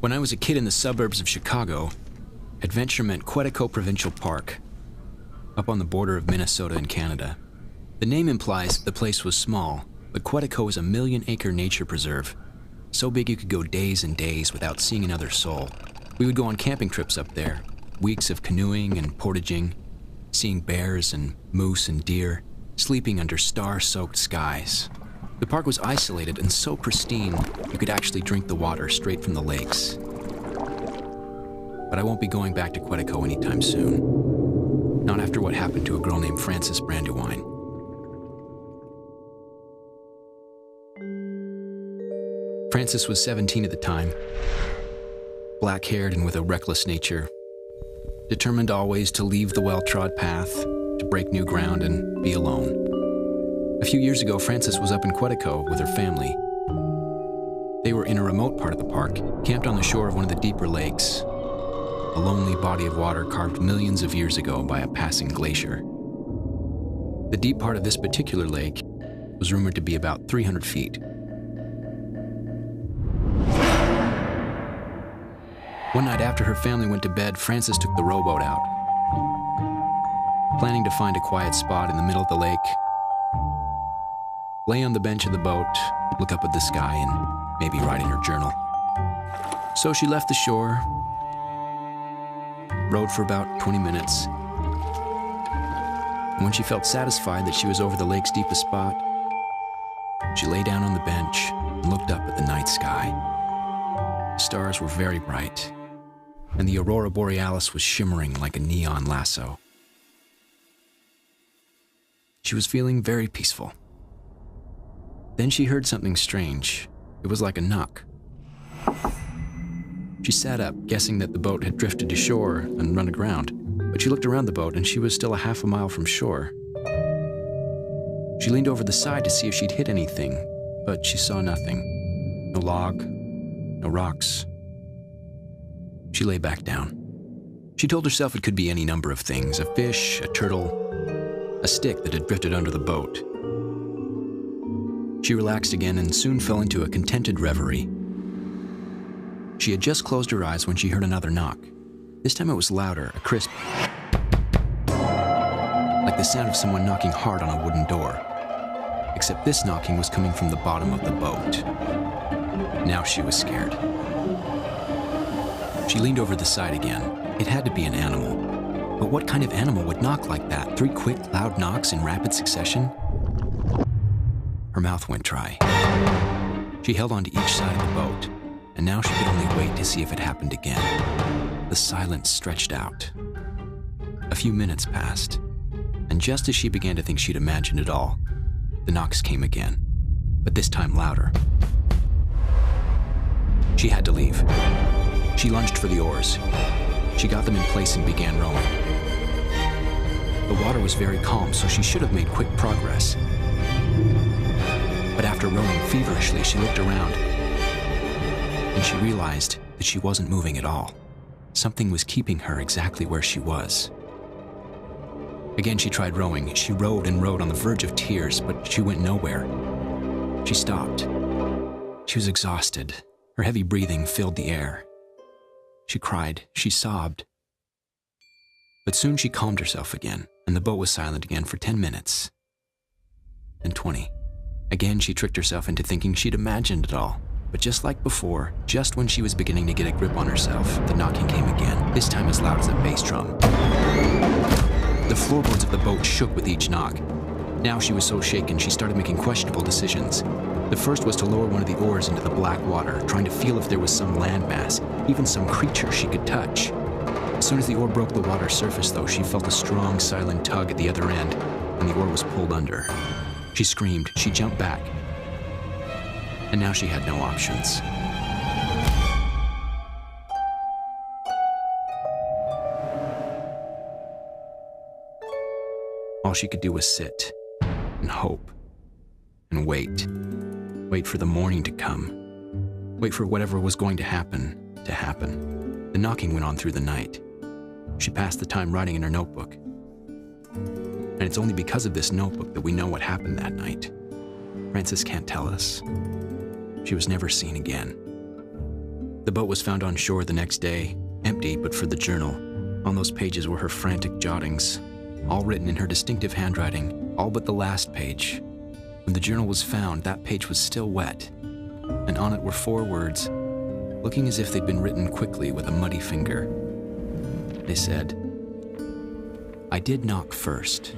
When I was a kid in the suburbs of Chicago, adventure meant Quetico Provincial Park, up on the border of Minnesota and Canada. The name implies the place was small, but Quetico is a 1,000,000-acre nature preserve, so big you could go days and days without seeing another soul. We would go on camping trips up there, weeks of canoeing and portaging, seeing bears and moose and deer, sleeping under star-soaked skies. The park was isolated and so pristine you could actually drink the water straight from the lakes. But I won't be going back to Quetico anytime soon. Not after what happened to a girl named Frances Brandywine. Frances was 17 at the time, black-haired and with a reckless nature, determined always to leave the well-trod path, to break new ground and be alone. A few years ago, Frances was up in Quetico with her family. They were in a remote part of the park, camped on the shore of one of the deeper lakes, a lonely body of water carved millions of years ago by a passing glacier. The deep part of this particular lake was rumored to be about 300 feet. One night after her family went to bed, Frances took the rowboat out, planning to find a quiet spot in the middle of the lake, lay on the bench of the boat, look up at the sky, and maybe write in her journal. So she left the shore, rowed for about 20 minutes, and when she felt satisfied that she was over the lake's deepest spot, she lay down on the bench and looked up at the night sky. The stars were very bright, and the aurora borealis was shimmering like a neon lasso. She was feeling very peaceful. Then she heard something strange. It was like a knock. She sat up, guessing that the boat had drifted to shore and run aground, but she looked around the boat and she was still a half a mile from shore. She leaned over the side to see if she'd hit anything, but she saw nothing. No log, no rocks. She lay back down. She told herself it could be any number of things: a fish, a turtle, a stick that had drifted under the boat. She relaxed again and soon fell into a contented reverie. She had just closed her eyes when she heard another knock. This time it was louder, a crisp, like the sound of someone knocking hard on a wooden door. Except this knocking was coming from the bottom of the boat. Now she was scared. She leaned over the side again. It had to be an animal. But what kind of animal would knock like that? 3 quick, loud knocks in rapid succession? Her mouth went dry. She held onto each side of the boat, and now she could only wait to see if it happened again. The silence stretched out. A few minutes passed, and just as she began to think she'd imagined it all, the knocks came again, but this time louder. She had to leave. She lunged for the oars. She got them in place and began rowing. The water was very calm, so she should have made quick progress. But after rowing feverishly, she looked around, and she realized that she wasn't moving at all. Something was keeping her exactly where she was. Again, she tried rowing. She rowed and rowed on the verge of tears, but she went nowhere. She stopped. She was exhausted. Her heavy breathing filled the air. She cried. She sobbed. But soon she calmed herself again, and the boat was silent again for 10 minutes. Then 20. Again, she tricked herself into thinking she'd imagined it all. But just like before, just when she was beginning to get a grip on herself, the knocking came again, this time as loud as a bass drum. The floorboards of the boat shook with each knock. Now she was so shaken, she started making questionable decisions. The first was to lower one of the oars into the black water, trying to feel if there was some landmass, even some creature she could touch. As soon as the oar broke the water surface, though, she felt a strong, silent tug at the other end, and the oar was pulled under. She screamed. She jumped back. And now she had no options. All she could do was sit and hope and wait. Wait for the morning to come. Wait for whatever was going to happen to happen. The knocking went on through the night. She passed the time writing in her notebook. And it's only because of this notebook that we know what happened that night. Frances can't tell us. She was never seen again. The boat was found on shore the next day, empty but for the journal. On those pages were her frantic jottings, all written in her distinctive handwriting, all but the last page. When the journal was found, that page was still wet, and on it were 4 words, looking as if they'd been written quickly with a muddy finger. They said, "I did knock first,